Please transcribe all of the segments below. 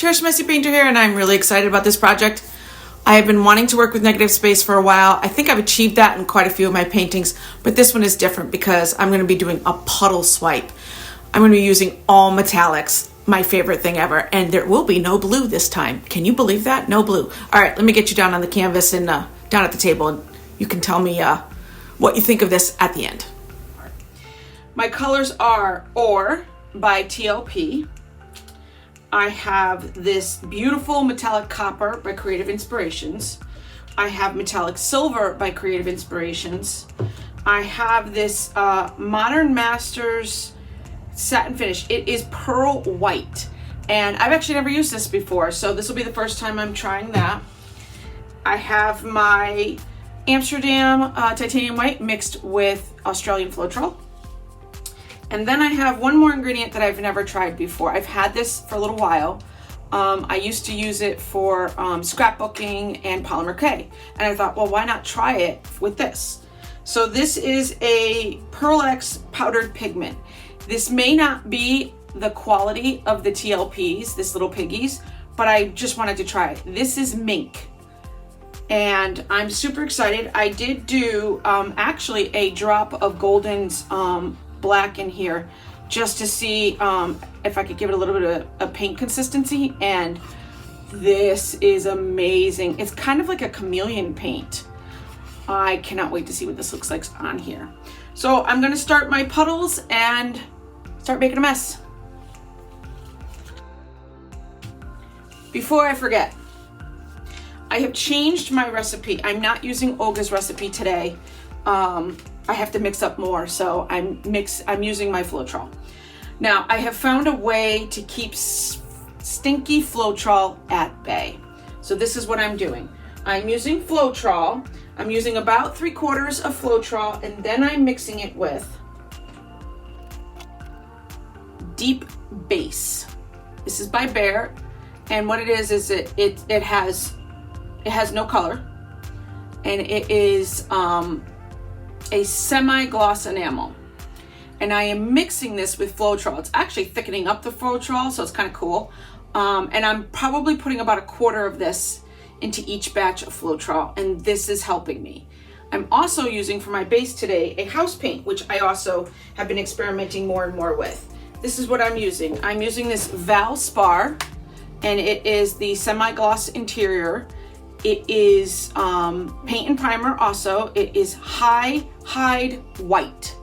Cherish Messy Painter here, and I'm really excited about this project. I have been wanting to work with negative space for a while. I think I've achieved that in quite a few of my paintings, but this one is different because I'm going to be doing a puddle swipe. I'm going to be using all metallics, my favorite thing ever, and there will be no blue this time. Can you believe that? No blue. All right, let me get you down on the canvas and down at the table, and you can tell me what you think of this at the end. My colors are Ore by TLP. I have this beautiful metallic copper by Creative Inspirations. I have metallic silver by Creative Inspirations. I have this Modern Masters satin finish. It is pearl white, and I've actually never used this before, so this will be the first time I'm trying that. I have my Amsterdam titanium white mixed with Australian Floetrol. And then I have one more ingredient that I've never tried before. I've had this for a little while. I used to use it for scrapbooking and polymer K. And I thought, well, why not try it with this? So this is a Pearl X powdered pigment. This may not be the quality of the TLPs, this little piggies, but I just wanted to try it. This is mink. And I'm super excited. I did do actually a drop of Golden's black in here just to see if I could give it a little bit of a paint consistency, and this is amazing. It's kind of like a chameleon paint. I cannot wait to see what this looks like on here. So I'm gonna start my puddles and start making a mess. Before I forget, I have changed my recipe. I'm not using Olga's recipe today. I have to mix up more, so I'm using my Floetrol. Now, I have found a way to keep stinky Floetrol at bay. So this is what I'm doing. I'm using Floetrol. I'm using about 3/4 of Floetrol, and then I'm mixing it with Deep Base. This is by Bear, and what it is it has no color, and it is a semi-gloss enamel, and I am mixing this with Floetrol. It's actually thickening up the Floetrol, so it's kind of cool. And I'm probably putting about 1/4 of this into each batch of Floetrol, and this is helping me. I'm also using for my base today a house paint, which I also have been experimenting more and more with. This is what I'm using. I'm using this Valspar, and it is the semi-gloss interior. It is paint and primer also. It is high hide white.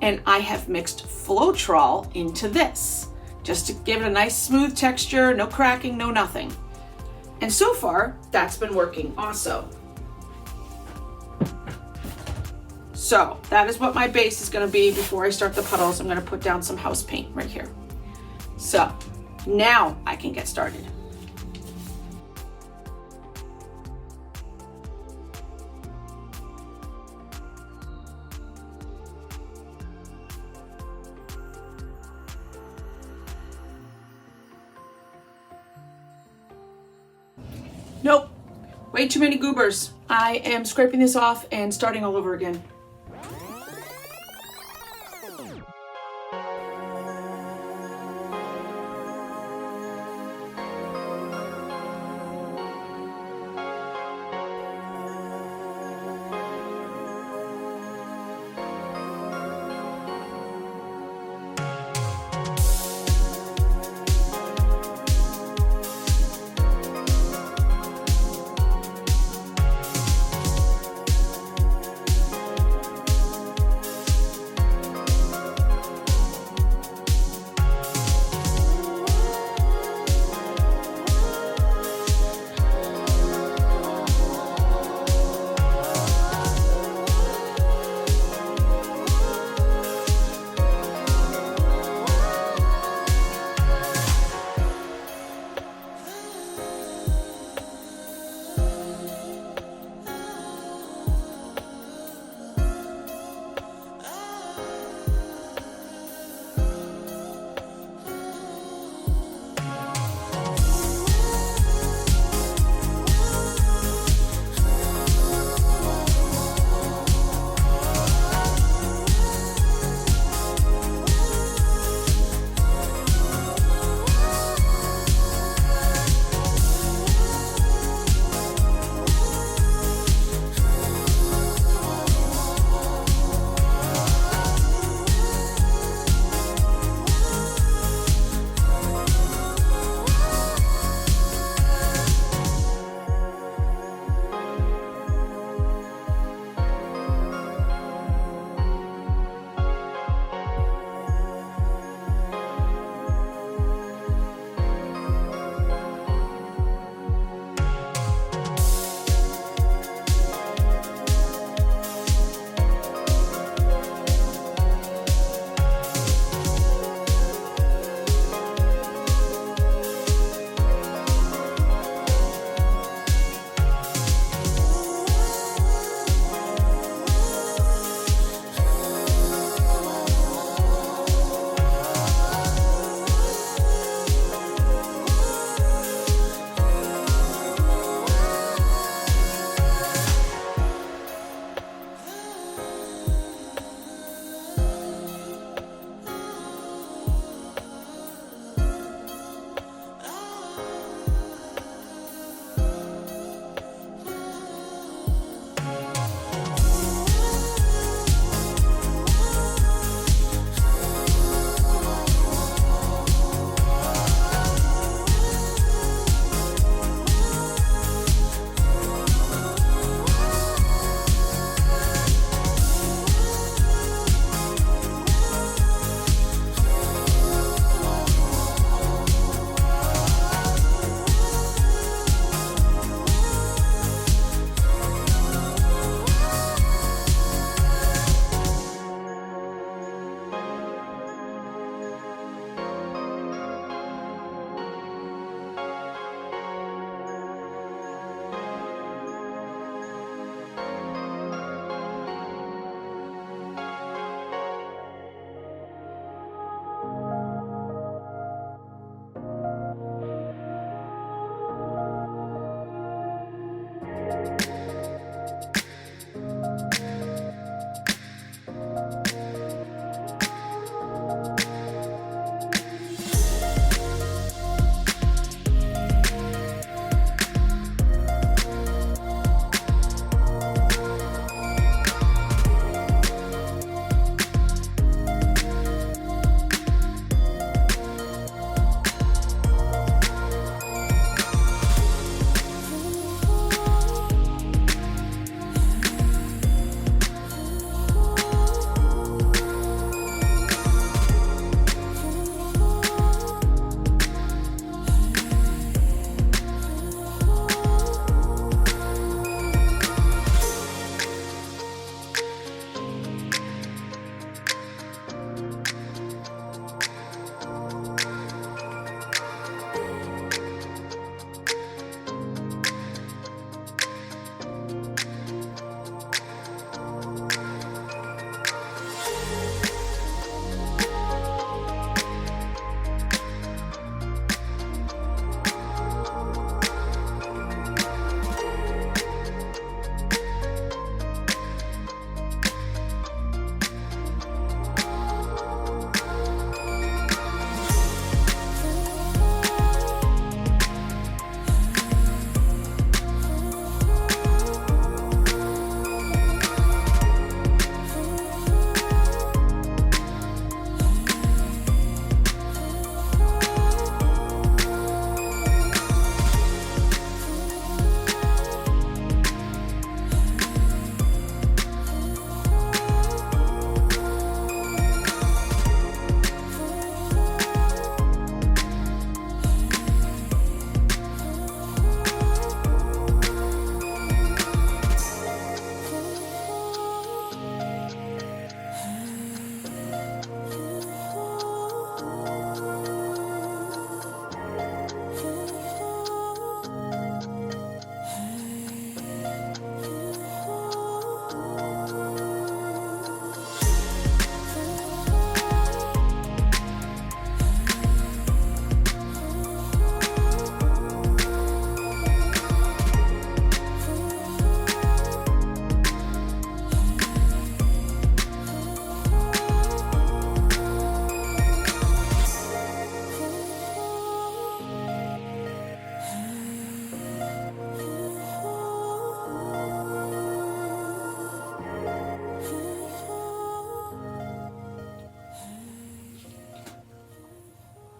And I have mixed Floetrol into this, just to give it a nice smooth texture, no cracking, no nothing. And so far, that's been working also. So that is what my base is gonna be. Before I start the puddles, I'm gonna put down some house paint right here. So now I can get started. Nope, way too many goobers. I am scraping this off and starting all over again.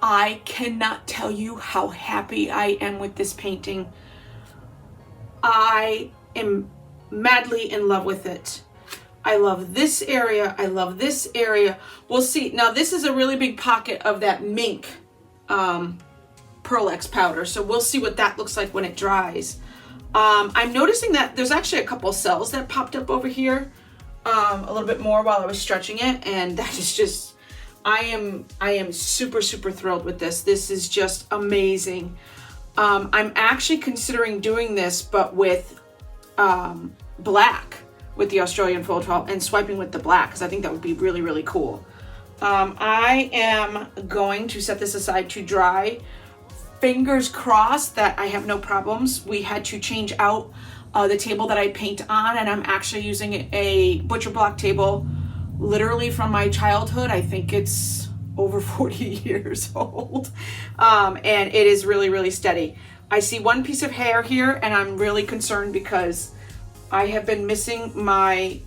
I cannot tell you how happy I am with this painting. I am madly in love with it. I love this area. I love this area. We'll see. Now this is a really big pocket of that mink Pearl X powder. So we'll see what that looks like when it dries. I'm noticing that there's actually a couple cells that popped up over here a little bit more while I was stretching it. And that is just, I am super, super thrilled with this. This is just amazing. I'm actually considering doing this, but with black, with the Australian Floetrol, and swiping with the black, because I think that would be really, really cool. I am going to set this aside to dry. Fingers crossed that I have no problems. We had to change out the table that I paint on, and I'm actually using a butcher block table literally from my childhood. I think it's over 40 years old. And it is really, really steady. I see one piece of hair here, and I'm really concerned because I have been missing my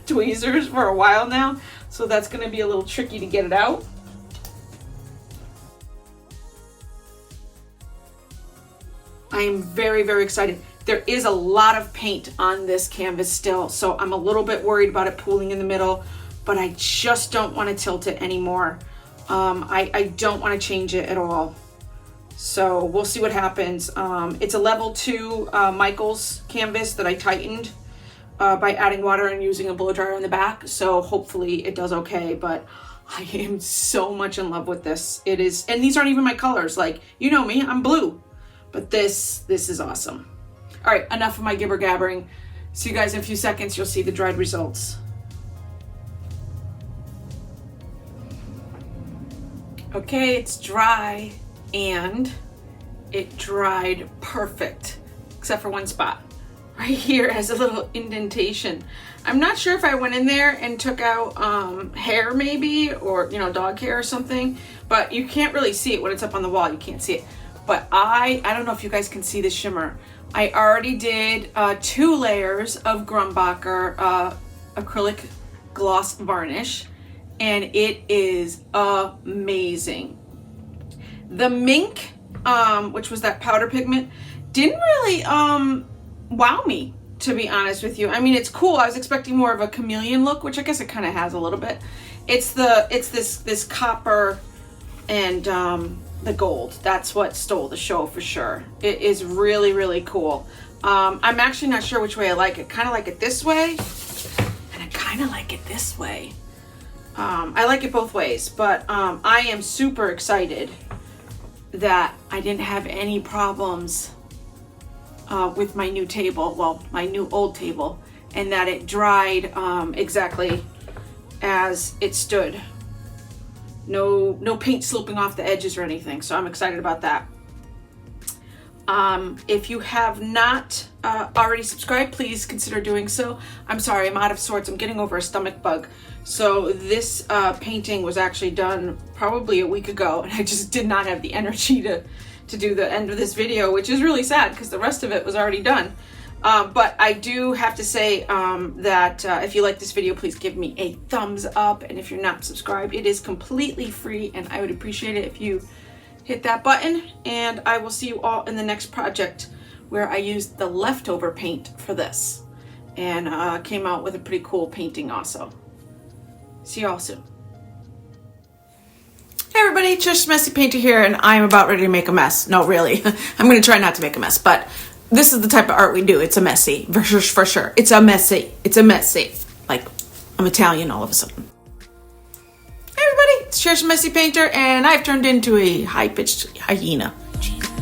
tweezers for a while now. So that's gonna be a little tricky to get it out. I am very, very excited. There is a lot of paint on this canvas still, so I'm a little bit worried about it pooling in the middle, but I just don't want to tilt it anymore. I don't want to change it at all. So we'll see what happens. It's a level 2 Michaels canvas that I tightened by adding water and using a blow dryer in the back. So hopefully it does okay, but I am so much in love with this. It is, and these aren't even my colors. Like, you know me, I'm blue, but this is awesome. All right, enough of my gibber gabbering. See you guys in a few seconds. You'll see the dried results. Okay, it's dry, and it dried perfect, except for one spot. right here has a little indentation. I'm not sure if I went in there and took out hair maybe, or dog hair or something, but you can't really see it when it's up on the wall. You can't see it. But I don't know if you guys can see the shimmer. I already did 2 layers of Grumbacher acrylic gloss varnish, and it is amazing. The mink, which was that powder pigment, didn't really wow me, to be honest with you. I mean, it's cool. I was expecting more of a chameleon look, which I guess it kind of has a little bit. It's this copper and the gold. That's what stole the show for sure. It is really, really cool. I'm actually not sure which way I like it. Kind of like it this way, and I kind of like it this way. I like it both ways, but I am super excited that I didn't have any problems with my new table, well, my new old table, and that it dried exactly as it stood. No paint sloping off the edges or anything, so I'm excited about that. If you have not already subscribed, please consider doing so. I'm sorry, I'm out of sorts. I'm getting over a stomach bug. So this painting was actually done probably a week ago, and I just did not have the energy to do the end of this video, which is really sad because the rest of it was already done. But I do have to say that if you like this video, please give me a thumbs up. And if you're not subscribed, it is completely free, and I would appreciate it if you hit that button. And I will see you all in the next project, where I used the leftover paint for this and came out with a pretty cool painting also. See you all soon. Hey everybody, Cherish Messy Painter here, and I'm about ready to make a mess. No, really. I'm going to try not to make a mess, but this is the type of art we do. It's a messy, for sure. It's a messy. Like, I'm Italian all of a sudden. Hey everybody, it's Cherish Messy Painter, and I've turned into a high-pitched hyena. Jeez.